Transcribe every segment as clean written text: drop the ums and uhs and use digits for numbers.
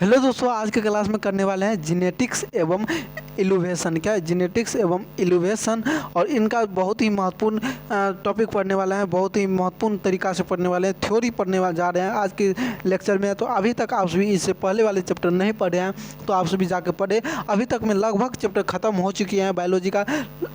Hello दोस्तों, आज के क्लास में करने वाले हैं जेनेटिक्स एवं इनोवेशन। क्या है जेनेटिक्स एवं इनोवेशन, और इनका बहुत ही महत्वपूर्ण टॉपिक पढ़ने वाला है। बहुत ही महत्वपूर्ण तरीका से पढ़ने वाले हैं, थ्योरी पढ़ने वाले जा रहे हैं आज के लेक्चर में। तो अभी तक आप सभी इससे पहले वाले चैप्टर नहीं पढ़े हैं तो आप सभी जाके पढ़े। अभी तक में लगभग चैप्टर ख़त्म हो चुकी हैं, बायोलॉजी का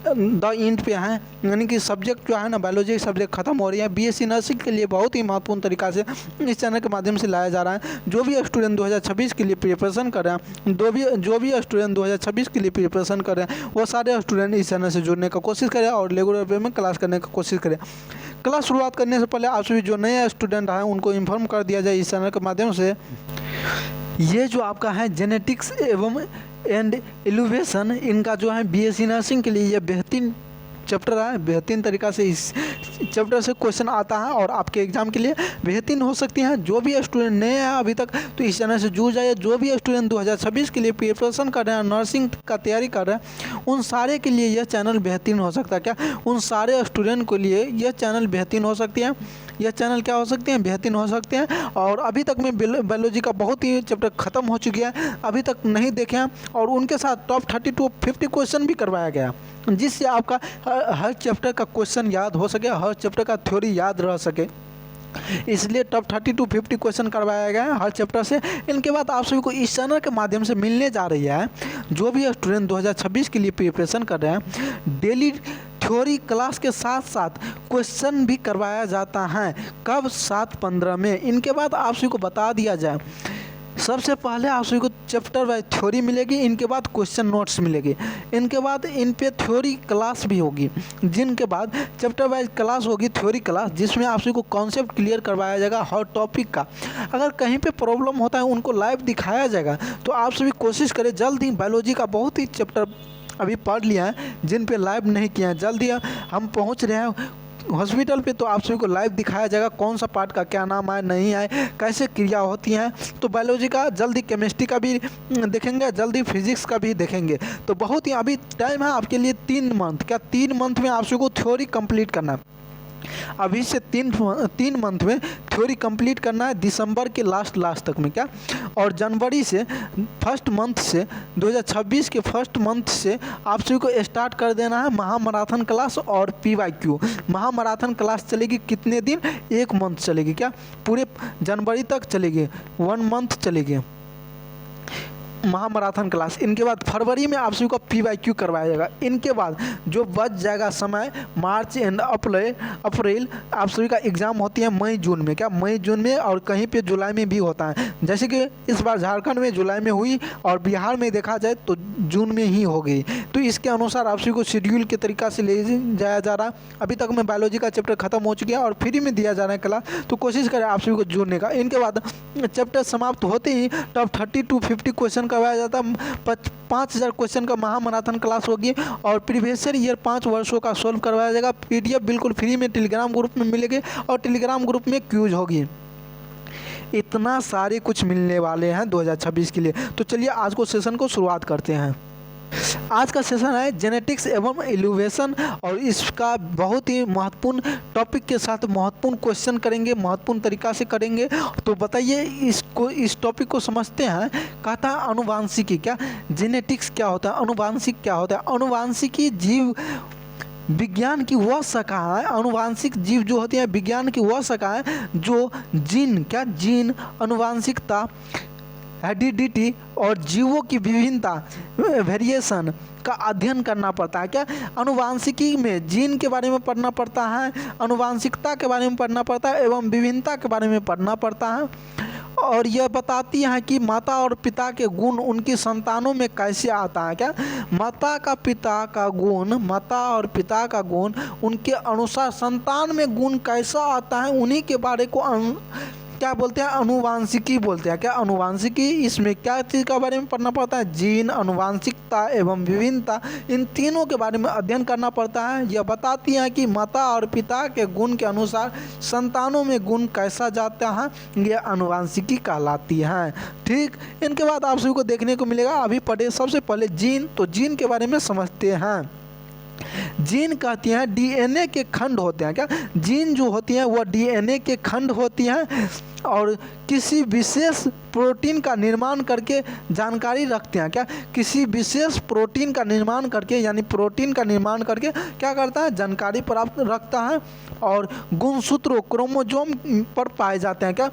द एंड पे हैं, यानी कि सब्जेक्ट जो है ना बायोलॉजी सब्जेक्ट खत्म हो रही है। बीएससी नर्सिंग के लिए बहुत ही महत्वपूर्ण तरीका से इस चैनल के माध्यम से लाया जा रहा है। जो भी स्टूडेंट 2026 के लिए प्रिपरेशन कर रहे हैं, जो भी स्टूडेंट 2026 के लिए प्रिपरेशन कर रहे हैं, वो सारे स्टूडेंट इस चैनल से जुड़ने का कोशिश करें और रेगुलर वे में क्लास करने का कोशिश करें। क्लास शुरुआत करने से पहले आप सभी जो नए स्टूडेंट हैं उनको इन्फॉर्म कर दिया जाए इस चैनल के माध्यम से। ये जो आपका है जेनेटिक्स एवं इनोवेशन, इनका जो है बीएससी नर्सिंग के लिए ये बेहतरीन चैप्टर है। बेहतरीन तरीका से इस चैप्टर से क्वेश्चन आता है और आपके एग्जाम के लिए बेहतरीन हो सकती हैं। जो भी स्टूडेंट नए हैं अभी तक तो इस चैनल से जुड़ जाइए। जो भी स्टूडेंट 2026 के लिए प्रिपरेशन कर रहे हैं, नर्सिंग का तैयारी कर रहे हैं, उन सारे के लिए यह चैनल बेहतरीन हो सकता है। क्या उन सारे स्टूडेंट के लिए यह चैनल बेहतरीन हो सकती है। यह चैनल क्या हो सकते हैं, बेहतरीन हो सकते हैं। और अभी तक में बायोलॉजी का बहुत ही चैप्टर ख़त्म हो चुकी है, अभी तक नहीं देखे हैं, और उनके साथ टॉप 30 to 50 क्वेश्चन भी करवाया गया, जिससे आपका हर चैप्टर का क्वेश्चन याद हो सके, हर चैप्टर का थ्योरी याद रह सके। इसलिए टॉप 30 to 50 क्वेश्चन करवाया गया है हर चैप्टर से। इनके बाद आप सभी को इस चैनल के माध्यम से मिलने जा रही है, जो भी स्टूडेंट 2026 के लिए प्रिपरेशन कर रहे हैं, डेली थ्योरी क्लास के साथ साथ क्वेश्चन भी करवाया जाता है। कब? 7-15 में। इनके बाद आप सभी को बता दिया जाए, सबसे पहले आप सभी को चैप्टर वाइज थ्योरी मिलेगी, इनके बाद क्वेश्चन नोट्स मिलेगी, इनके बाद इन पे थ्योरी क्लास भी होगी, जिनके बाद चैप्टर वाइज क्लास होगी, थ्योरी क्लास, जिसमें आप सभी को कॉन्सेप्ट क्लियर करवाया जाएगा हर टॉपिक का। अगर कहीं पे प्रॉब्लम होता है उनको लाइव दिखाया जाएगा। तो आप सभी कोशिश करें जल्द ही, बायोलॉजी का बहुत ही चैप्टर अभी पढ़ लिया है जिन पे लाइव नहीं किया है, जल्दी हम पहुँच रहे हैं हॉस्पिटल पे, तो आप सभी को लाइव दिखाया जाएगा कौन सा पार्ट का क्या नाम आए नहीं आए, कैसे क्रिया होती हैं। तो बायोलॉजी का जल्दी केमिस्ट्री का भी देखेंगे, जल्दी फिजिक्स का भी देखेंगे। तो बहुत ही अभी टाइम है आपके लिए 3 मंथ। क्या 3 मंथ में आप सभी को थ्योरी कंप्लीट करना है। अभी से 3 मंथ में थ्योरी कंप्लीट करना है, दिसंबर के लास्ट तक में। क्या और जनवरी से फर्स्ट मंथ से 2026 के फर्स्ट मंथ से आप सभी को स्टार्ट कर देना है महामैराथन क्लास और PYQ। महामैराथन क्लास चलेगी कितने दिन? 1 मंथ चलेगी। क्या पूरे जनवरी तक चलेगी, 1 मंथ चलेगी महामैराथन क्लास। इनके बाद फरवरी में आप सभी को PYQ करवाया जाएगा। इनके बाद जो बच जाएगा समय, मार्च एंड अप्रैल आप सभी का एग्ज़ाम होती है मई जून में। क्या मई जून में, और कहीं पे जुलाई में भी होता है। जैसे कि इस बार झारखंड में जुलाई में हुई और बिहार में देखा जाए तो जून में ही हो गई। तो इसके अनुसार आप सभी को शेड्यूल के तरीका से ले जाया जा रहा। अभी तक में बायोलॉजी का चैप्टर खत्म हो चुकी है और फ्री में दिया जा रहा है क्लास, तो कोशिश करें आप सभी को जुड़ने का। इनके बाद चैप्टर समाप्त होते ही टॉप 30 to 50 क्वेश्चन करवाया जाता है। 5000 क्वेश्चन का महामैराथन क्लास होगी और प्रीवियस ईयर 5 वर्षों का सॉल्व करवाया जाएगा। PDF बिल्कुल फ्री में टेलीग्राम ग्रुप में मिलेगी और टेलीग्राम ग्रुप में क्यूज होगी। इतना सारे कुछ मिलने वाले हैं 2026 के लिए। तो चलिए आज को सेशन को शुरुआत करते हैं। आज का सेशन है जेनेटिक्स एवं इनोवेशन, और इसका बहुत ही महत्वपूर्ण टॉपिक के साथ महत्वपूर्ण क्वेश्चन करेंगे, महत्वपूर्ण तरीका से करेंगे। तो बताइए इस टॉपिक को समझते हैं। कहता है अनुवांशिकी। क्या जेनेटिक्स क्या होता है, अनुवांशिक क्या होता है? अनुवांशिकी जीव विज्ञान की वह शाखा है, अनुवांशिक जीव जो होती है विज्ञान की वह शाखा है जो जीन, अनुवांशिकता, हेरिडिटी और जीवों की विभिन्नता, वेरिएशन का अध्ययन करना पड़ता है। क्या अनुवांशिकी में जीन के बारे में पढ़ना पड़ता है, अनुवांशिकता के बारे में पढ़ना पड़ता है एवं विभिन्नता के बारे में पढ़ना पड़ता है। और यह बताती है कि माता और पिता के गुण उनकी संतानों में कैसे आता है। क्या माता और पिता का गुण उनके अनुसार संतान में गुण कैसा आता है, उन्हीं के बारे को क्या बोलते हैं? अनुवांशिकी बोलते हैं। क्या अनुवांशिकी, इसमें क्या चीज़ के बारे में पढ़ना पड़ता है? जीन, अनुवांशिकता एवं विभिन्नता, इन तीनों के बारे में अध्ययन करना पड़ता है। यह बताती हैं कि माता और पिता के गुण के अनुसार संतानों में गुण कैसा जाता है, यह अनुवांशिकी कहलाती है। ठीक, इनके बाद आप सभी को देखने को मिलेगा। अभी पढ़े सबसे पहले जीन, तो जीन के बारे में समझते हैं। जीन कहती हैं डीएनए के खंड होते हैं। क्या जीन जो होती हैं वह डीएनए के खंड होती हैं और किसी विशेष प्रोटीन का निर्माण करके जानकारी रखते हैं। क्या किसी विशेष प्रोटीन का निर्माण करके, यानी प्रोटीन का निर्माण करके क्या करता है, जानकारी प्राप्त रखता है। और गुणसूत्रों क्रोमोजोम पर पाए जाते हैं। क्या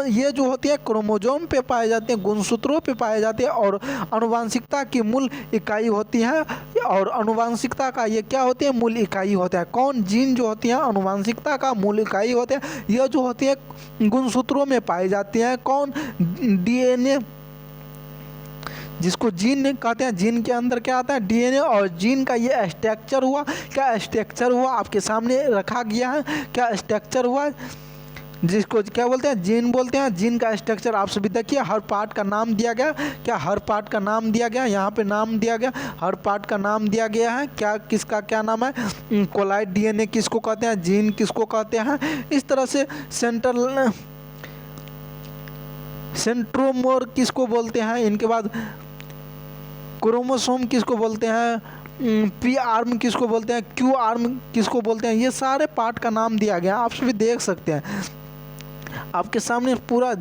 ये जो होती है क्रोमोजोम पे पाए जाते हैं, गुणसूत्रों पे पाए जाते हैं। और आनुवंशिकता की मूल इकाई होती है। और आनुवंशिकता का ये क्या होती है, मूल इकाई होता है। कौन? जीन जो होती है आनुवंशिकता का मूल इकाई होते हैं। यह जो होती है गुणसूत्रों में पाई जाती हैं। कौन? डीएनए, जिसको जीन कहते हैं। जीन के अंदर क्या आता है, डीएनए। और जीन का ये स्ट्रक्चर हुआ, क्या स्ट्रक्चर हुआ आपके सामने रखा गया है। क्या स्ट्रक्चर हुआ, जिसको क्या बोलते हैं, जीन बोलते हैं। जीन का स्ट्रक्चर आप सभी देखिए, हर पार्ट का नाम दिया गया। क्या हर पार्ट का नाम दिया गया, यहाँ पे नाम दिया गया, हर पार्ट का नाम दिया गया है। क्या किसका क्या नाम है, कोलाइड डीएनए किसको कहते हैं, जीन किसको कहते हैं। इस तरह से सेंट्रोमोर किसको बोलते हैं, इनके बाद क्रोमोसोम किसको बोलते हैं, पी आर्म किसको बोलते हैं, क्यू आर्म किसको बोलते हैं। ये सारे पार्ट का नाम दिया गया, आप सभी देख सकते हैं। आपके सामने पूरा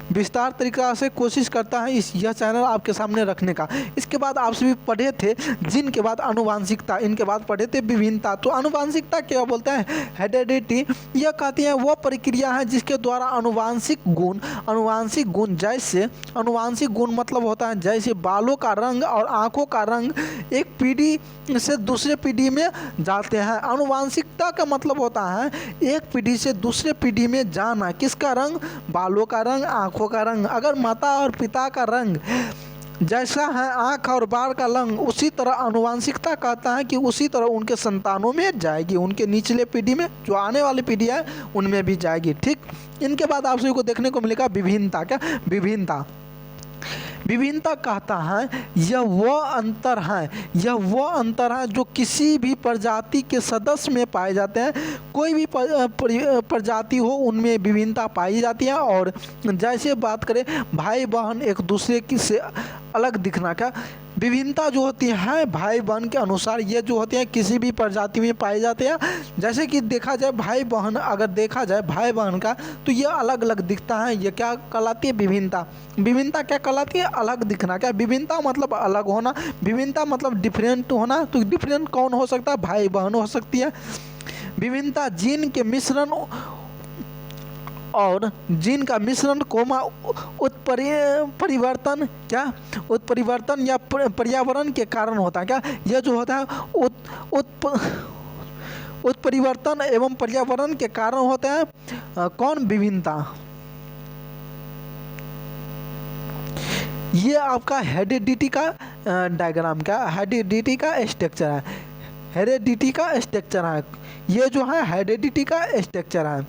विस्तार तरीका से कोशिश करता है यह चैनल आपके सामने रखने का। इसके बाद आप सभी पढ़े थे जीन के बाद आनुवंशिकता, इनके बाद पढ़े थे विभिन्नता। तो आनुवंशिकता क्या बोलते हैं, हेरेडिटी। यह कहती है वह प्रक्रिया है जिसके द्वारा आनुवंशिक गुण जैसे, आनुवंशिक गुण मतलब होता है जैसे बालों का रंग और आँखों का रंग एक पीढ़ी से दूसरे पीढ़ी में जाते हैं। आनुवंशिकता का मतलब होता है एक पीढ़ी से दूसरे पीढ़ी में जाना। किसका रंग, बालों का रंग, आँखों का रंग। अगर माता और पिता का रंग जैसा है आँख और बाल का रंग, उसी तरह आनुवंशिकता कहता है कि उसी तरह उनके संतानों में जाएगी, उनके निचले पीढ़ी में, जो आने वाली पीढ़ी है उनमें भी जाएगी। ठीक, इनके बाद आप सभी को देखने को मिलेगा विभिन्नता। क्या विभिन्नता कहता है यह वह अंतर है जो किसी भी प्रजाति के सदस्य में पाए जाते हैं। कोई भी प्रजाति हो उनमें विभिन्नता पाई जाती है। और जैसे बात करें भाई बहन एक दूसरे की से अलग दिखना, क्या विभिन्नता जो होती है भाई बहन के अनुसार ये जो होती है किसी भी प्रजाति में पाए जाते हैं। जैसे कि देखा जाए भाई बहन, अगर देखा जाए भाई बहन का, तो ये अलग अलग दिखता है। ये क्या कहलाती है, विभिन्नता। विभिन्नता क्या कहलाती है, अलग दिखना। क्या विभिन्नता मतलब अलग होना, विभिन्नता मतलब डिफरेंट होना। तो डिफरेंट कौन हो सकता है, भाई बहन हो सकती है। विभिन्नता जीन के मिश्रण और जीन का मिश्रण कोमा उत्परिवर्तन, क्या उत्परिवर्तन या पर्यावरण के कारण होता है। क्या यह जो होता है उत्परिवर्तन एवं पर्यावरण के कारण होता है। कौन, विभिन्नता। ये आपका हेरेडिटी का डायग्राम, क्या हेरेडिटी का स्ट्रक्चर है। हेरेडिटी का स्ट्रक्चर है, ये जो है हेरेडिटी का स्ट्रक्चर है,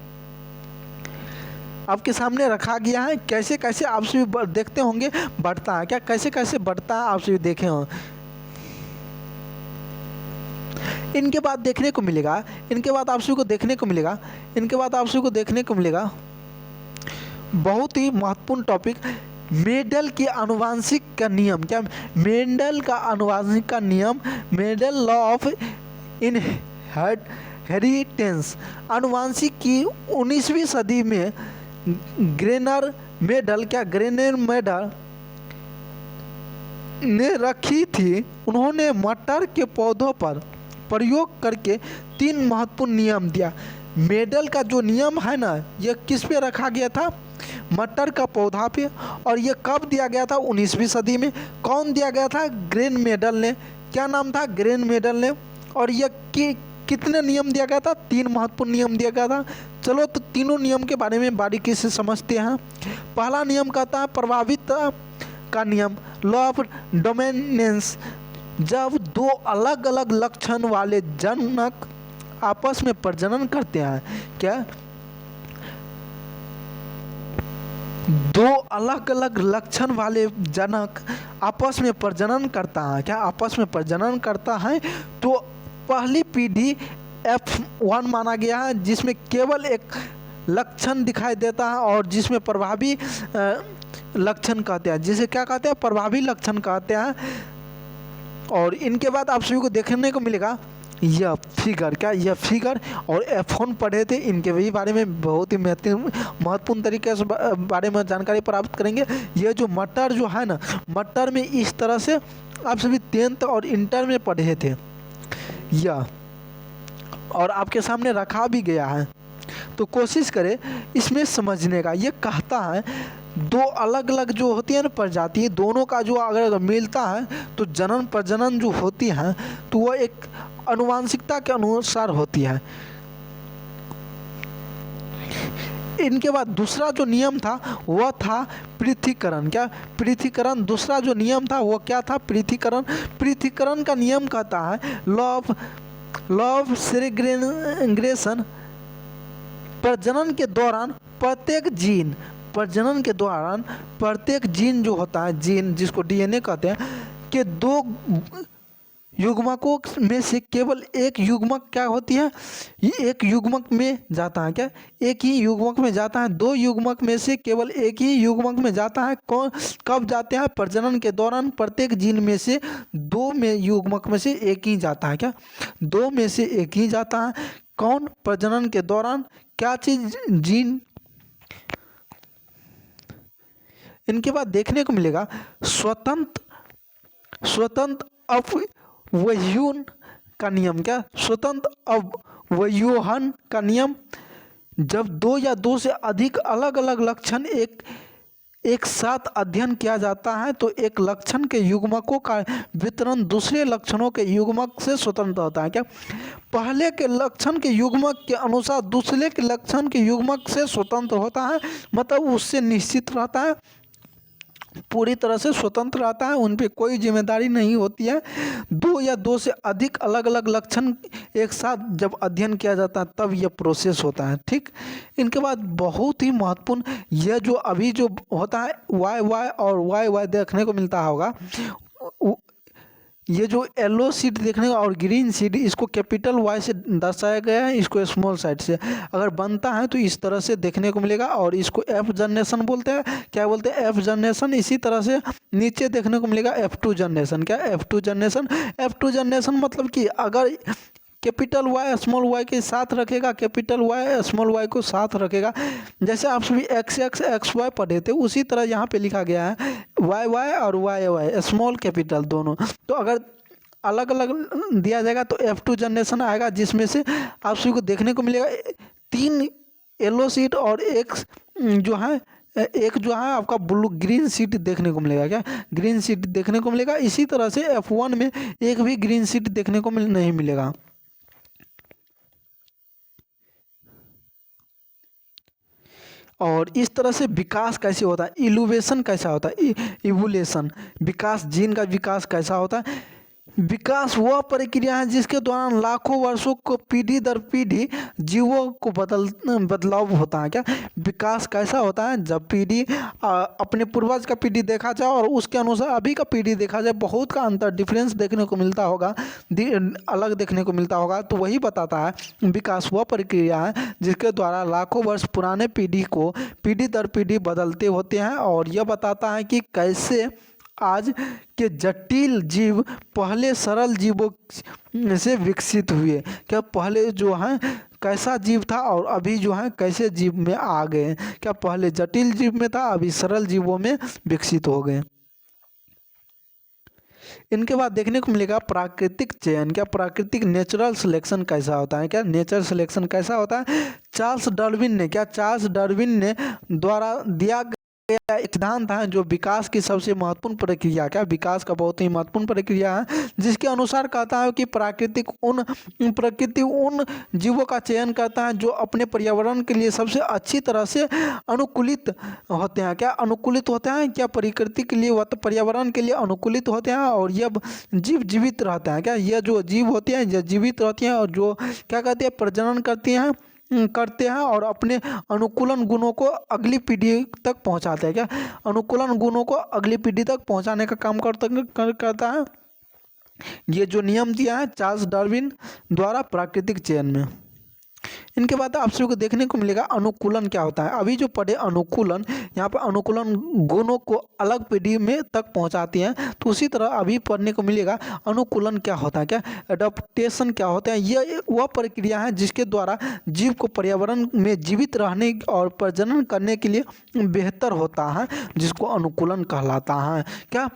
आपके सामने रखा गया है। कैसे कैसे आप सभी देखते होंगे बढ़ता है। क्या कैसे कैसे बढ़ता है आप सभी देखे हों। इनके बाद देखने को मिलेगा, इनके बाद आप सभी को देखने को मिलेगा, इनके बाद आप सभी को देखने को मिलेगा बहुत ही महत्वपूर्ण टॉपिक, मेंडल की आनुवंशिक का नियम। क्या मेंडल का आनुवंशिक का नियम, मेंडल लॉ ऑफ इनहेरिटेंस। आनुवंशिक की 19वीं सदी में ग्रेनर मेंडल, क्या ग्रेनर मेंडल ने रखी थी। उन्होंने मटर के पौधों पर प्रयोग करके 3 महत्वपूर्ण नियम दिया। मेंडल का जो नियम है ना, यह किस पे रखा गया था, मटर का पौधा पे। और ये कब दिया गया था, 19वीं सदी में। कौन दिया गया था, ग्रेन मेंडल ने। क्या नाम था, ग्रेन मेंडल ने। और यह कितने नियम दिया गया था, 3 महत्वपूर्ण नियम दिया गया था। चलो तो तीनों नियम के बारे में बारीकी से समझते हैं। पहला नियम कहता है प्रभावित का नियम, लॉ ऑफ डोमिनेंस। जब 2 अलग अलग लक्षण वाले जनक आपस में प्रजनन करते हैं, क्या 2 अलग अलग लक्षण वाले जनक आपस में प्रजनन करता है, क्या आपस में प्रजनन करता है, तो पहली पीढ़ी F1 माना गया है, जिसमें केवल एक लक्षण दिखाई देता है और जिसमें प्रभावी लक्षण कहते हैं, जिसे क्या कहते हैं, प्रभावी लक्षण कहते हैं। और इनके बाद आप सभी को देखने को मिलेगा यह फिगर, क्या यह फिगर और F1 पढ़े थे, इनके भी बारे में बहुत ही महत्वपूर्ण तरीके से बारे में जानकारी प्राप्त करेंगे। यह जो मटर जो है ना, मटर में इस तरह से आप सभी 10th और इंटर में पढ़े थे यह, और आपके सामने रखा भी गया है, तो कोशिश करें इसमें समझने का। ये कहता है दो अलग अलग जो होती है ना प्रजाति, दोनों का जो अगर मिलता है तो जनन प्रजनन जो होती है तो वह एक आनुवंशिकता के अनुसार होती है। इनके बाद दूसरा जो नियम था वह था पृथक्करण। क्या पृथक्करण? दूसरा जो नियम था वो क्या था? पृथक्करण। पृथक्करण का नियम कहता है लॉ ऑफ सेग्रेगेशन, प्रजनन के दौरान प्रत्येक जीन जो होता है, जीन जिसको डीएनए कहते हैं, के दो युग्मकों में से केवल एक युग्मक क्या होती है, ये एक युग्मक में जाता है। क्या एक ही युग्मक में जाता है? दो युग्मक में से केवल एक ही युग्मक में जाता है। कौन कब जाते हैं? प्रजनन के दौरान प्रत्येक जीन में से दो में युग्मक में से एक ही जाता है। क्या दो में से एक ही जाता है? कौन? प्रजनन के दौरान। क्या चीज? जीन। इनके बाद देखने को मिलेगा स्वतंत्र अवयवोहन का नियम। क्या स्वतंत्र अवयवोहन का नियम? जब दो या दो से अधिक अलग अलग लक्षण एक साथ अध्ययन किया जाता है तो एक लक्षण के युग्मकों का वितरण दूसरे लक्षणों के युग्मक से स्वतंत्र होता है। क्या पहले के लक्षण के युग्मक के अनुसार दूसरे के लक्षण के युग्मक से स्वतंत्र होता है, मतलब उससे निश्चित रहता है, पूरी तरह से स्वतंत्र रहता है, उन पे कोई जिम्मेदारी नहीं होती है। दो या दो से अधिक अलग अलग लक्षण एक साथ जब अध्ययन किया जाता है तब यह प्रोसेस होता है। ठीक। इनके बाद बहुत ही महत्वपूर्ण, यह जो अभी जो होता है वाई और वाई देखने को मिलता होगा, ये जो येलो सीट देखने का और ग्रीन सीट, इसको कैपिटल वाई से दर्शाया गया है, इसको स्मॉल साइड से अगर बनता है तो इस तरह से देखने को मिलेगा, और इसको एफ जनरेशन बोलते हैं। क्या बोलते हैं? F generation. इसी तरह से नीचे देखने को मिलेगा F2 जनरेशन। क्या F2 जनरेशन? F2 जनरेशन मतलब कि अगर कैपिटल वाई स्मॉल वाई के साथ रखेगा, कैपिटल वाई स्मॉल वाई को साथ रखेगा, जैसे आप सभी एक्स वाई पढ़े थे उसी तरह यहाँ पे लिखा गया है वाई वाई और वाई स्मॉल कैपिटल दोनों। तो अगर अलग अलग दिया जाएगा तो F2 जनरेशन आएगा, जिसमें से आप सभी को देखने को मिलेगा 3 येलो सीट और एक जो है आपका ब्लू ग्रीन सीट देखने को मिलेगा। क्या ग्रीन सीट देखने को मिलेगा। इसी तरह से F1 में एक भी ग्रीन सीट देखने को नहीं मिलेगा। और इस तरह से विकास कैसे होता है, इवोल्यूशन कैसा होता है, इवोल्यूशन विकास, जीन का विकास कैसा होता है? विकास वह प्रक्रिया है जिसके दौरान लाखों वर्षों को पीढ़ी दर पीढ़ी जीवों को बदलाव होता है। क्या विकास कैसा होता है? जब पीढ़ी अपने पूर्वज का पीढ़ी देखा जाए और उसके अनुसार अभी का पीढ़ी देखा जाए, बहुत का अंतर डिफरेंस देखने को मिलता होगा, अलग देखने को मिलता होगा। तो वही बताता है विकास वह प्रक्रिया है जिसके द्वारा लाखों वर्ष पुराने पीढ़ी को पीढ़ी दर पीढ़ी बदलते होते हैं, और यह बताता है कि कैसे आज के जटिल जीव पहले सरल जीवों से विकसित हुए। क्या पहले जो है कैसा जीव था और अभी जो है कैसे जीव में आ गए। क्या पहले जटिल जीव में था, अभी सरल जीवों में विकसित हो गए। इनके बाद देखने को मिलेगा प्राकृतिक चयन। क्या प्राकृतिक नेचुरल सिलेक्शन कैसा होता है? क्या नेचुरल सिलेक्शन कैसा होता है? चार्ल्स डार्विन ने द्वारा दिया एक सिद्धांत है जो विकास की सबसे महत्वपूर्ण प्रक्रिया, क्या विकास का बहुत ही महत्वपूर्ण प्रक्रिया है, जिसके अनुसार कहता है कि प्रकृति उन जीवों का चयन करता है जो अपने पर्यावरण के लिए सबसे अच्छी तरह से अनुकूलित होते हैं। क्या अनुकूलित होते हैं? क्या प्रकृति के लिए पर्यावरण के लिए अनुकूलित होते हैं, और यह जीव जीवित रहते हैं। क्या यह जो जीव होते हैं यह जीवित रहती हैं और जो क्या कहते हैं प्रजनन करते हैं और अपने अनुकूलन गुणों को अगली पीढ़ी तक पहुंचाते हैं। क्या अनुकूलन गुणों को अगली पीढ़ी तक पहुंचाने का काम करता है। ये जो नियम दिया है चार्ल्स डार्विन द्वारा प्राकृतिक चयन में। इनके बाद आप सभी को देखने को मिलेगा अनुकूलन क्या होता है। अभी जो पढ़े अनुकूलन, यहाँ पर अनुकूलन गुणों को अलग पीढ़ी में तक पहुँचाती है, तो उसी तरह अभी पढ़ने को मिलेगा अनुकूलन क्या होता है, क्या एडाप्टेशन क्या होता है। यह वह प्रक्रिया है जिसके द्वारा जीव को पर्यावरण में जीवित रहने और प्रजनन करने के लिए बेहतर होता है, जिसको अनुकूलन कहलाता है। क्या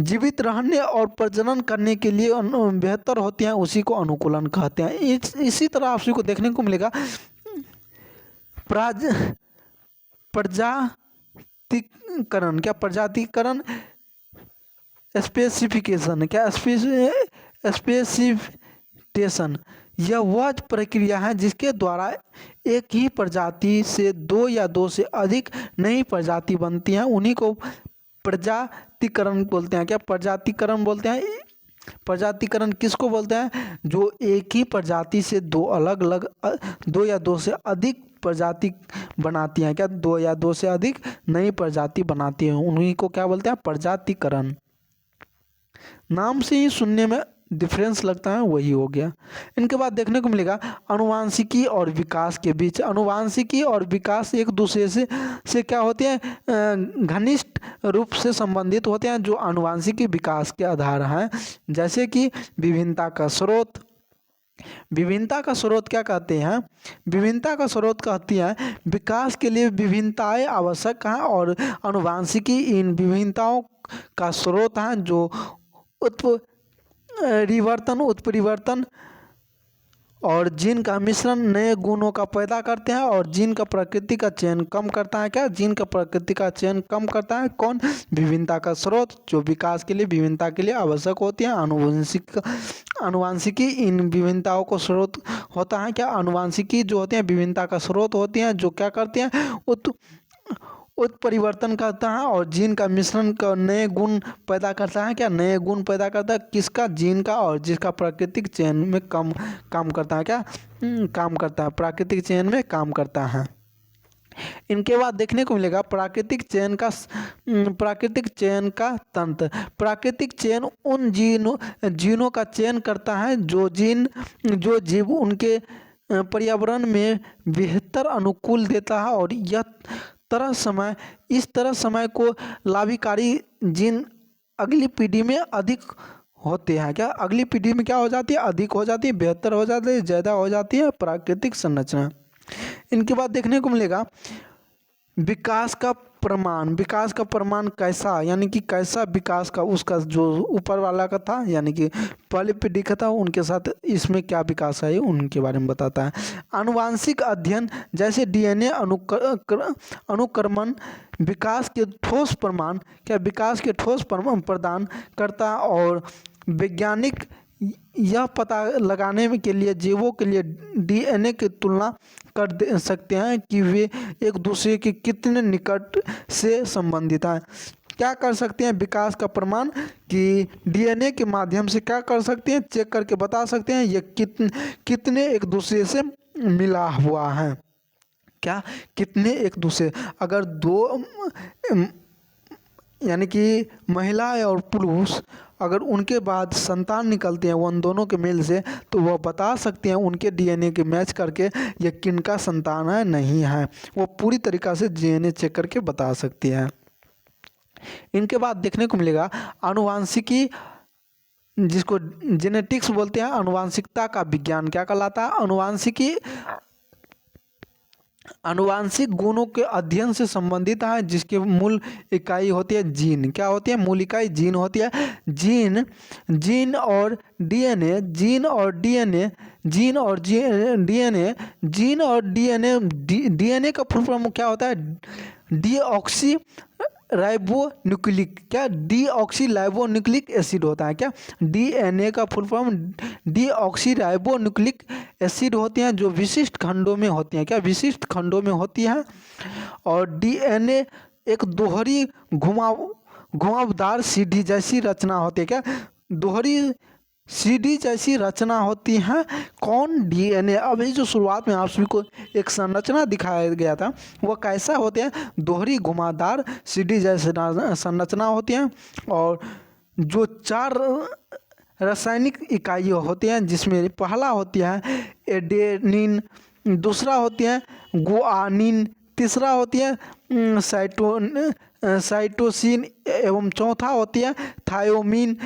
जीवित रहने और प्रजनन करने के लिए बेहतर होते हैं, उसी को अनुकूलन कहते हैं। इसी तरह आप सभी को देखने को मिलेगा प्रजातिकरण, क्या प्रजातिकरण स्पेसिफिकेशन, क्या स्पेसिफिकेशन, यह वह प्रक्रिया है जिसके द्वारा एक ही प्रजाति से दो या दो से अधिक नई प्रजाति बनती हैं, उन्हीं को प्रजातिकरण बोलते हैं। क्या प्रजातिकरण बोलते हैं। प्रजातिकरण किसको बोलते हैं, जो एक ही प्रजाति से दो अलग अलग दो या दो से अधिक प्रजाति बनाती हैं, क्या दो या दो से अधिक नई प्रजाति बनाती हैं, उन्हीं को क्या बोलते हैं, प्रजातिकरण। नाम से ही सुनने में डिफरेंस लगता है, वही हो गया। इनके बाद देखने को मिलेगा अनुवांशिकी और विकास के बीच। अनुवांशिकी और विकास एक दूसरे से क्या होते हैं, घनिष्ठ रूप से संबंधित होते हैं, जो अनुवांशिकी विकास के आधार हैं। जैसे कि विभिन्नता का स्रोत। विभिन्नता का स्रोत क्या कहते हैं, विभिन्नता का स्रोत कहती है विकास के लिए विभिन्नताएं आवश्यक हैं, और अनुवांशिकी इन विभिन्नताओं का स्रोत हैं, जो उत्परिवर्तन और जीन का मिश्रण नए गुणों का पैदा करते हैं, और जीन का प्रकृति का चयन कम करता है। क्या जीन का प्रकृति का चयन कम करता है, कौन, विभिन्नता का स्रोत, जो विकास के लिए विभिन्नता के लिए आवश्यक होती है। अनुवांशिकी इन विभिन्नताओं को स्रोत होता है। क्या अनुवांशिकी जो होते हैं विभिन्नता का स्रोत होती हैं, जो क्या करते हैं, उत्परिवर्तन करता है और जीन का मिश्रण का नए गुण पैदा करता है। क्या नए गुण पैदा करता है, किसका, जीन का, और जिसका प्राकृतिक चयन में काम करता है। क्या काम करता है, प्राकृतिक चयन में काम करता है। इनके बाद देखने को मिलेगा प्राकृतिक चयन का तंत्र। प्राकृतिक चयन उन जीनों का चयन करता है जो जीव उनके पर्यावरण में बेहतर अनुकूल देता है, और इस तरह समय को लाभकारी जीन अगली पीढ़ी में अधिक होते हैं। क्या अगली पीढ़ी में क्या हो जाती है, अधिक हो जाती है, बेहतर हो जाती है, ज़्यादा हो जाती है प्राकृतिक संरचना। इनके बाद देखने को मिलेगा विकास का प्रमाण कैसा, यानी कि कैसा विकास का, उसका जो ऊपर वाला का था, यानी कि पहले पीढ़ी का था, उनके साथ इसमें क्या विकास है उनके बारे में बताता है। आनुवांशिक अध्ययन जैसे डीएनए अनुक्रमण विकास के ठोस प्रमाण, क्या विकास के ठोस प्रमाण प्रदान करता है, और वैज्ञानिक यह पता लगाने के लिए जीवों के लिए डीएनए की तुलना कर सकते हैं कि वे एक दूसरे के कितने निकट से संबंधित हैं। क्या कर सकते हैं, विकास का प्रमाण कि डीएनए के माध्यम से क्या कर सकते हैं, चेक करके बता सकते हैं ये कितने एक दूसरे से मिला हुआ है। क्या कितने एक दूसरे, अगर दो यानी कि महिला और पुरुष अगर उनके बाद संतान निकलते हैं उन दोनों के मेल से, तो वह बता सकते हैं उनके डीएनए के मैच करके ये किनका संतान है, नहीं है, वो पूरी तरीक़ा से डीएनए चेक करके बता सकती है। इनके बाद देखने को मिलेगा आनुवांशिकी, जिसको जेनेटिक्स बोलते हैं, आनुवांशिकता का विज्ञान क्या कहलाता है। आनुवांशिक गुणों के अध्ययन से संबंधित है, जिसकी मूल इकाई होती है जीन। क्या होती है, मूल इकाई जीन होती है। जीन और डीएनए डीएनए का फुल फॉर्म क्या होता है, डीऑक्सी राइबोन्यूक्लिक, क्या डीऑक्सी राइबोन्यूक्लिक एसिड होता है। क्या डीएनए का full form deoxy ribonucleic acid होते हैं, जो विशिष्ट खंडों में होती हैं। क्या विशिष्ट खंडों में होती हैं। और डीएनए एक दोहरी घुमावदार सीढ़ी जैसी रचना होती है। क्या दोहरी सीढ़ी जैसी रचना होती है, कौन, डीएनए। अभी जो शुरुआत में आप सभी को एक संरचना दिखाया गया था, वह कैसा होते हैं, दोहरी घुमावदार सीढ़ी जैसी संरचना होती है, और जो चार रासायनिक इकाइयाँ होती हैं, जिसमें पहला होती है एडेनिन, दूसरा होती है गुआनिन, तीसरा होती है साइटोसिन एवं चौथा होती है थायोमीन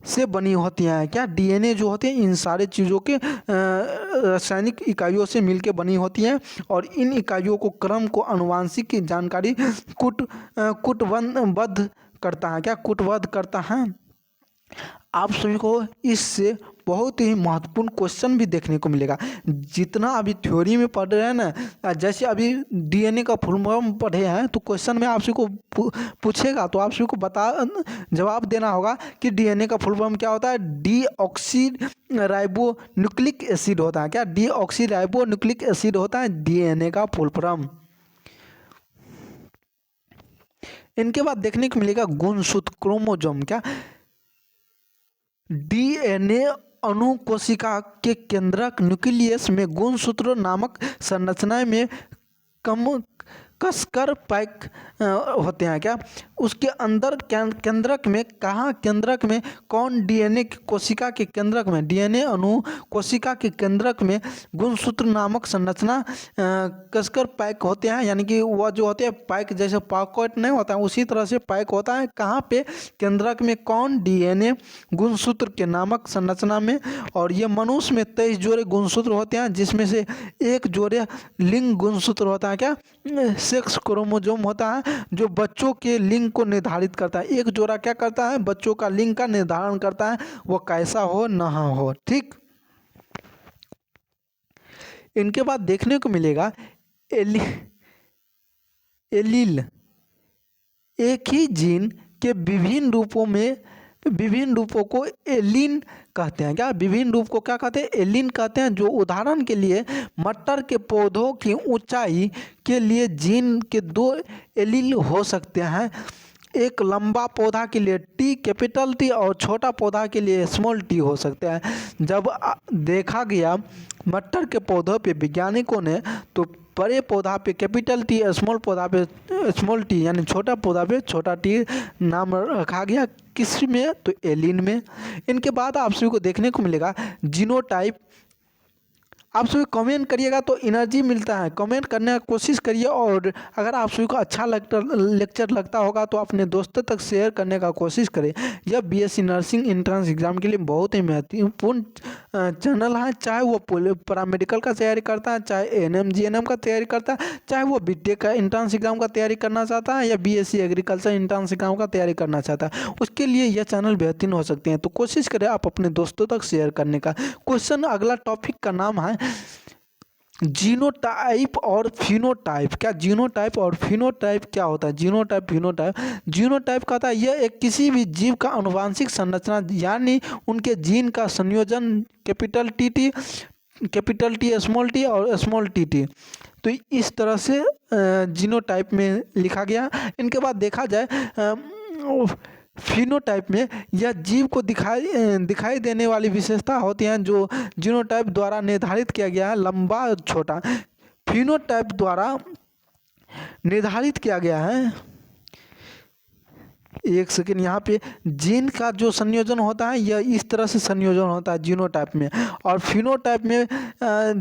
से बनी होती हैं। क्या डीएनए जो होते हैं इन सारे चीज़ों के रासायनिक इकाइयों से मिलकर बनी होती हैं, और इन इकाइयों को क्रम को आनुवंशिक की जानकारी कूटबद्ध करता है। क्या कूटबद्ध करता है। आप सभी को इससे बहुत ही महत्वपूर्ण क्वेश्चन भी देखने को मिलेगा। जितना अभी थ्योरी में पढ़ रहे हैं ना, जैसे अभी डीएनए का फुल फॉर्म पढ़े हैं, तो क्वेश्चन में आप सभी को पूछेगा तो आप सभी को जवाब देना होगा कि डीएनए का फुल फॉर्म क्या होता है। डीऑक्सी राइबो न्यूक्लिक एसिड होता है। क्या डीऑक्सी राइबो न्यूक्लिक एसिड होता है डीएनए का फुल फॉर्म। इनके बाद देखने को मिलेगा गुणसूत्र क्रोमोसोम। क्या डीएनए अणु कोशिका के केंद्रक न्यूक्लियस में गुणसूत्र नामक संरचना में कसकर पैक होते हैं। क्या उसके अंदर केंद्रक में, कहाँ केंद्रक में, कौन डीएनए कोशिका के केंद्रक में, डीएनए अणु कोशिका के केंद्रक में गुणसूत्र नामक संरचना कसकर पैक होते हैं। यानी कि वह जो होते हैं पैक, जैसे पॉकेट नहीं होता है उसी तरह से पैक होता है। कहाँ पे, केंद्रक में, कौन, डीएनए गुणसूत्र के नामक संरचना में। और ये मनुष्य में 23 जोड़े गुणसूत्र होते हैं, जिसमें से एक जोड़े लिंग गुणसूत्र होता है। क्या सेक्स क्रोमोसोम होता है, जो बच्चों के लिंग को निर्धारित करता है। एक जोड़ा क्या करता है, बच्चों का लिंग का निर्धारण करता है, वो कैसा हो ना हो। ठीक। इनके बाद देखने को मिलेगा एलील। एक ही जीन के विभिन्न रूपों को एलीन कहते हैं। क्या विभिन्न रूप को क्या कहते हैं, एलीन कहते हैं। जो उदाहरण के लिए मटर के पौधों की ऊंचाई के लिए जीन के 2 एलील हो सकते हैं। एक लंबा पौधा के लिए टी कैपिटल टी और छोटा पौधा के लिए स्मॉल टी हो सकता है। जब देखा गया मटर के पौधों पे वैज्ञानिकों ने, तो बड़े पौधा पे कैपिटल टी, स्मॉल पौधा पे स्मॉल टी, यानी छोटा पौधा पे छोटा टी नाम रखा गया। किस में, तो एलिन में। इनके बाद आप सभी को देखने को मिलेगा जीनोटाइप। आप सभी कमेंट करिएगा तो एनर्जी मिलता है, कमेंट करने की कोशिश करिए। और अगर आप सभी को अच्छा लेक्चर लगता होगा तो अपने दोस्तों तक शेयर करने का कोशिश करें। यह बीएससी नर्सिंग एंट्रेंस एग्जाम के लिए बहुत ही महत्वपूर्ण चैनल है। चाहे वो पैरामेडिकल का तैयारी करता है, चाहे एएनएम जीएनएम का तैयारी करता है, चाहे वो बीटेक का एंट्रेंस एग्जाम का तैयारी करना चाहता है, या बीएससी एग्रीकल्चर एंट्रेंस एग्जाम का तैयारी करना चाहता है, उसके लिए यह चैनल बेहतरीन हो सकते हैं। तो कोशिश करें आप अपने दोस्तों तक शेयर करने का। क्वेश्चन अगला टॉपिक का नाम है जीनोटाइप और फिनोटाइप। क्या जीनोटाइप और फिनोटाइप क्या होता है। जीनोटाइप कहता है यह एक किसी भी जीव का आनुवंशिक संरचना, यानी उनके जीन का संयोजन, कैपिटल टी स्मॉल टी और स्मॉल टी। तो इस तरह से जीनोटाइप में लिखा गया। इनके बाद देखा जाए फिनोटाइप में, यह जीव को दिखाई देने वाली विशेषता होती हैं जो जीनोटाइप द्वारा निर्धारित किया गया है, लंबा और छोटा। फिनोटाइप द्वारा निर्धारित किया गया है, एक सेकेंड, यहाँ पे जीन का जो संयोजन होता है यह इस तरह से संयोजन होता है जीनोटाइप में। और फिनोटाइप में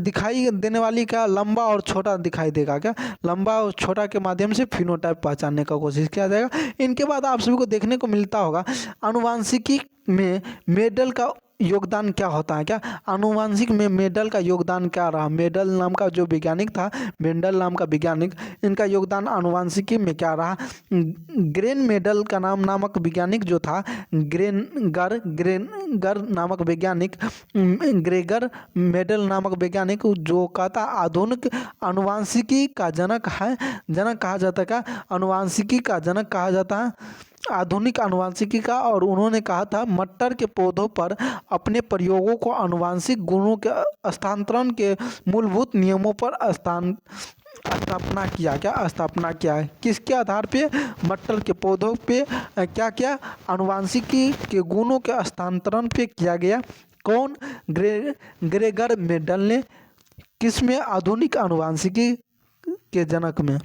दिखाई देने वाली का लंबा और छोटा दिखाई देगा। क्या लंबा और छोटा के माध्यम से फिनोटाइप पहचानने का कोशिश किया जाएगा। इनके बाद आप सभी को देखने को मिलता होगा आनुवांशिकी में मेंडल का योगदान क्या होता है। क्या आनुवांशिक में मेंडल का योगदान क्या रहा। मेंडल नाम का जो वैज्ञानिक था, मेंडल नाम का वैज्ञानिक, इनका योगदान आनुवांशिकी में क्या रहा। ग्रेन मेंडल का नामक वैज्ञानिक जो था, ग्रेगर नामक वैज्ञानिक, ग्रेगर मेंडल नामक वैज्ञानिक, जो कहता आधुनिक आनुवांशिकी का जनक कहा जाता है। क्या आनुवांशिकी का जनक कहा जाता है, आधुनिक आनुवांशिकी का। और उन्होंने कहा था मटर के पौधों पर अपने प्रयोगों को आनुवांशिक गुणों के हस्तांतरण के मूलभूत नियमों पर स्थापना किया। किसके आधार पे, मटर के पौधों पे क्या क्या आनुवांशिकी के गुणों के हस्तांतरण पे किया गया। कौन, ग्रेगर मेंडल ने। किसमें, आधुनिक आनुवांशिकी के जनक में।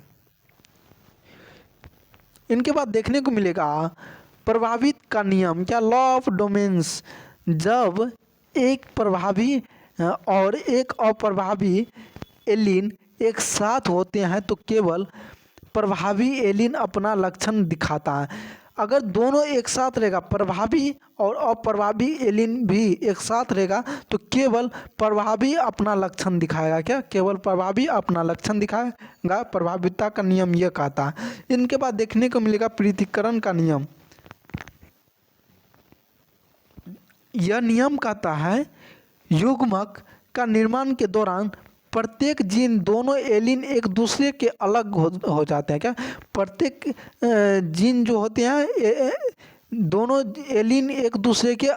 इनके बाद देखने को मिलेगा प्रभावित का नियम। क्या लॉ ऑफ डोमेन्स। जब एक प्रभावी और एक अप्रभावी एलीन एक साथ होते हैं तो केवल प्रभावी एलीन अपना लक्षण दिखाता है। अगर दोनों एक साथ रहेगा, प्रभावी और अप्रभावी एलीन भी एक साथ रहेगा, तो केवल प्रभावी अपना लक्षण दिखाएगा। क्या? केवल प्रभावी अपना लक्षण दिखाएगा। प्रभाविता का नियम यह कहता है। इनके बाद देखने को मिलेगा पृथक्करण का नियम। यह नियम कहता है युग्मक का निर्माण के दौरान प्रत्येक जीन दोनों एलीन एक दूसरे के अलग हो जाते हैं। क्या? प्रत्येक जीन जो होते हैं दोनों एलीन एक दूसरे के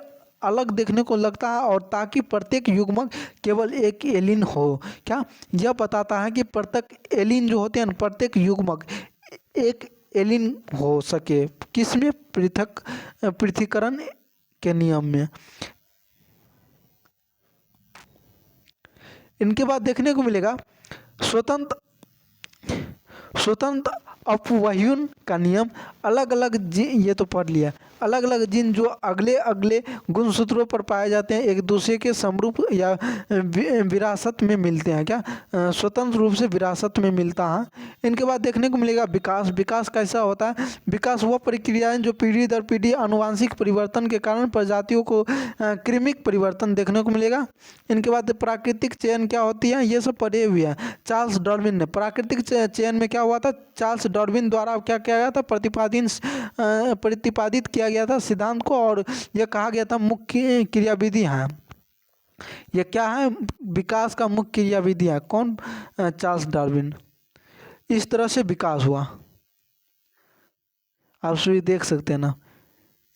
अलग देखने को लगता है, और ताकि प्रत्येक युग्मक केवल एक एलीन हो। क्या? यह बताता है कि प्रत्येक एलीन जो होते हैं, प्रत्येक युग्मक एक एलीन हो सके। किसमें? पृथक्करण के नियम में। इनके बाद देखने को मिलेगा स्वतंत्र अपव्ययन का नियम। अलग अलग जीन, ये तो पढ़ लिया, अलग अलग जीन जो अगले अगले गुणसूत्रों पर पाए जाते हैं एक दूसरे के समरूप या विरासत में मिलते हैं। क्या? स्वतंत्र रूप से विरासत में मिलता है। इनके बाद देखने को मिलेगा विकास। विकास कैसा होता है? विकास वह प्रक्रियाएं जो पीढ़ी दर पीढ़ी आनुवंशिक परिवर्तन के कारण प्रजातियों को क्रमिक परिवर्तन देखने को मिलेगा। इनके बाद प्राकृतिक चयन क्या होती है, ये सब पढ़े हुए हैं। चार्ल्स डार्विन ने प्राकृतिक चयन में क्या हुआ था? चार्ल्स डार्विन द्वारा क्या किया गया था? प्रतिपादित किया गया था सिद्धांत को, और यह कहा गया था मुख्य क्रियाविधि है। यह क्या है? विकास का मुख्य क्रियाविधि है। कौन? Charles Darwin. इस तरह से विकास हुआ। आप सभी देख सकते हैं ना।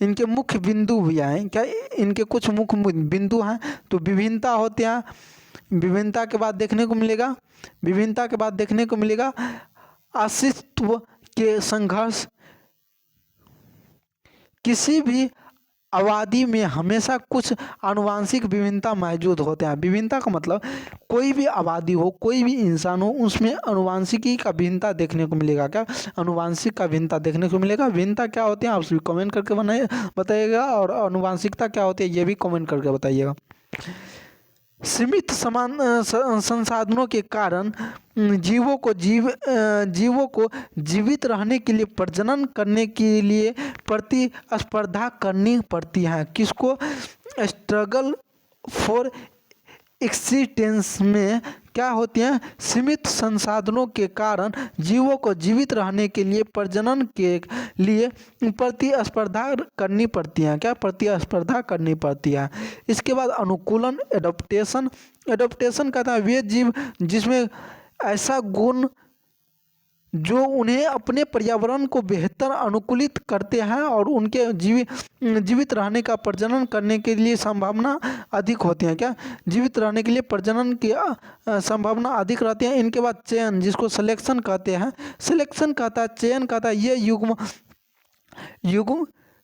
इनके मुख्य बिंदु भी हैं। क्या? इनके कुछ मुख्य बिंदु हैं। तो विभिन्नता होते हैं। विभिन्नता के बाद देखने को मिलेगा अस्तित्व के संघर्ष। किसी भी आबादी में हमेशा कुछ आनुवंशिक विभिन्नता मौजूद होते हैं। विभिन्नता का मतलब कोई भी आबादी हो, कोई भी इंसान हो, उसमें आनुवंशिकी का भिन्नता देखने को मिलेगा। क्या? आनुवंशिक का भिन्नता देखने को मिलेगा। भिन्नता क्या होती है आप सभी कमेंट करके बताइएगा, और आनुवंशिकता क्या होती है ये भी कमेंट करके बताइएगा। सीमित समान संसाधनों के कारण जीवों को जीवित रहने के लिए प्रजनन करने के लिए प्रतिस्पर्धा करनी पड़ती है। किसको? स्ट्रगल फॉर एक्सिस्टेंस में क्या होती हैं? सीमित संसाधनों के कारण जीवों को जीवित रहने के लिए प्रजनन के लिए प्रतिस्पर्धा करनी पड़ती है। क्या? प्रतिस्पर्धा करनी पड़ती है। इसके बाद अनुकूलन, एडॉप्टेशन कहता है वे जीव जिसमें ऐसा गुण जो उन्हें अपने पर्यावरण को बेहतर अनुकूलित करते हैं और उनके जीवित रहने का प्रजनन करने के लिए संभावना अधिक होती है। क्या? जीवित रहने के लिए प्रजनन की संभावना अधिक रहती है। इनके बाद चयन, जिसको सिलेक्शन कहते हैं। सिलेक्शन कहता है, चयन कहता है ये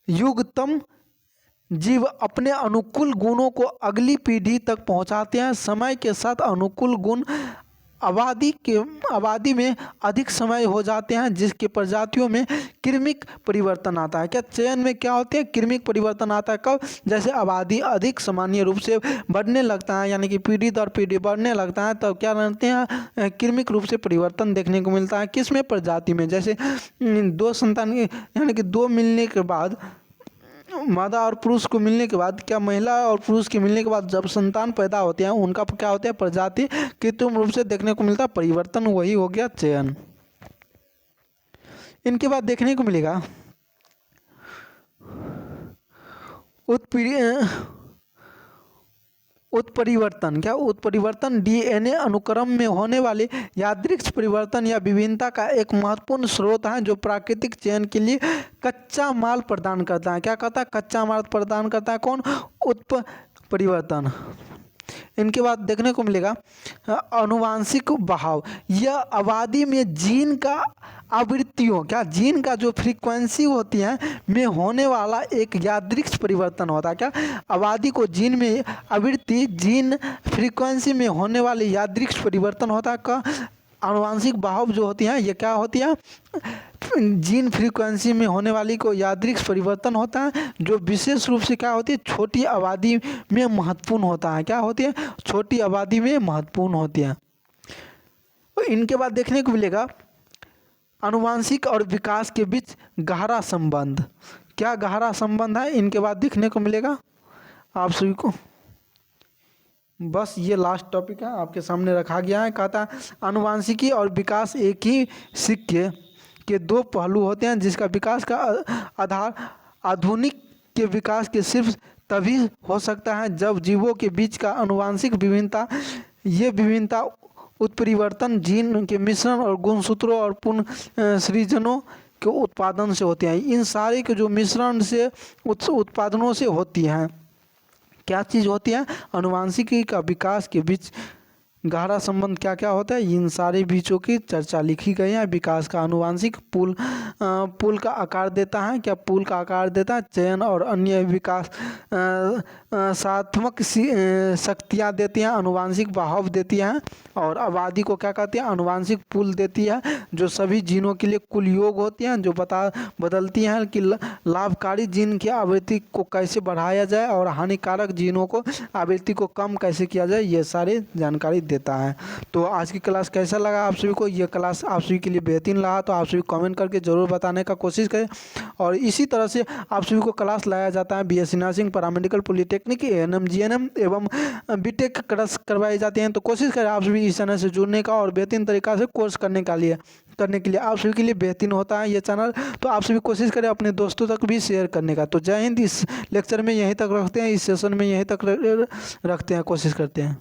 युग्मतम जीव अपने अनुकूल गुणों को अगली पीढ़ी तक पहुंचाते हैं। समय के साथ अनुकूल गुण आबादी में अधिक समय हो जाते हैं, जिसके प्रजातियों में क्रमिक परिवर्तन आता है। क्या? चयन में क्या होते हैं? क्रमिक परिवर्तन आता है। कब? जैसे आबादी अधिक सामान्य रूप से बढ़ने लगता है, यानी कि पीढ़ी दर पीढ़ी बढ़ने लगता है, तब क्या रहते हैं? क्रमिक रूप से परिवर्तन देखने को मिलता है। किसमें? प्रजाति में। जैसे दो संतान, यानी कि दो मिलने के बाद, मादा और पुरुष को मिलने के बाद, क्या महिला और पुरुष के मिलने के बाद जब संतान पैदा होते हैं उनका क्या होता है? प्रजाति कृत्रिम रूप से देखने को मिलता है परिवर्तन। वही हो गया चयन। इनके बाद देखने को मिलेगा उत्परिवर्तन। क्या? उत्परिवर्तन डीएनए अनुक्रम में होने वाले यादृच्छिक परिवर्तन या विभिन्नता का एक महत्वपूर्ण स्रोत है, जो प्राकृतिक चयन के लिए कच्चा माल प्रदान करता है। क्या कहता है? कच्चा माल प्रदान करता है। कौन? उत्परिवर्तन। इनके बाद देखने को मिलेगा आनुवंशिक बहाव। यह आबादी में जीन का आवृत्तियों, क्या? जीन का जो फ्रीक्वेंसी होती है में होने वाला एक यादृच्छिक परिवर्तन होता है। क्या? आबादी को जीन में आवृत्ति, जीन फ्रीक्वेंसी में होने वाले यादृच्छिक परिवर्तन होता है। का आनुवांशिक बहाव जो होती हैं ये क्या होती है, जीन फ्रीक्वेंसी में होने वाली को यादृच्छिक परिवर्तन होता है जो विशेष रूप से क्या होती है, छोटी आबादी में महत्वपूर्ण होता है। क्या होती है, छोटी आबादी में महत्वपूर्ण होती है। तो इनके बाद देखने को मिलेगा आनुवांशिक और विकास के बीच गहरा संबंध। क्या गहरा संबंध है, इनके बाद देखने को मिलेगा आप सभी को। बस ये लास्ट टॉपिक है, आपके सामने रखा गया है। कहता है आनुवांशिकी और विकास एक ही सिक्के के दो पहलू होते हैं, जिसका विकास का आधार आधुनिक के विकास के सिर्फ तभी हो सकता है जब जीवों के बीच का आनुवांशिक विभिन्नता, ये विभिन्नता उत्परिवर्तन, जीन के मिश्रण और गुणसूत्रों और पुनः सृजनों के उत्पादन से होते हैं। इन सारे के जो मिश्रण से उत्पादनों से होती हैं। क्या चीज़ होती है, आनुवांशिकी का विकास के बीच गहरा संबंध क्या क्या होता है, इन सारे बीजों की चर्चा लिखी गई है। विकास का आनुवांशिक पुल का आकार देता है। क्या पुल का आकार देता है, चयन और अन्य विकास सात्मक शक्तियाँ देती हैं, आनुवांशिक बहाव देती हैं। और आबादी को क्या कहते हैं, आनुवांशिक पुल देती है, जो सभी जीनों के लिए कुल योग होती हैं, जो बदलती हैं कि लाभकारी जीन की आवृत्ति को कैसे बढ़ाया जाए और हानिकारक जीनों को आवृत्ति को कम कैसे किया जाए, ये सारी जानकारी देता है। तो आज की क्लास कैसा लगा आप सभी को, ये क्लास आप सभी के लिए बेहतरीन लगा तो आप सभी कमेंट करके ज़रूर बताने का कोशिश करें। और इसी तरह से आप सभी को क्लास लाया जाता है BSc nursing, paramedical, polytechnic, ANM, GNM एवं बीटेक क्लास करवाई जाती हैं। तो कोशिश करें आप सभी इस चैनल से जुड़ने का और बेहतरीन तरीका से कोर्स करने के लिए आप सभी के लिए बेहतरीन होता है ये चैनल। तो आप सभी कोशिश करें अपने दोस्तों तक भी शेयर करने का। तो जय हिंद। इस लेक्चर में यहीं तक रखते हैं, इस सेशन में यहीं तक रखते हैं, कोशिश करते हैं।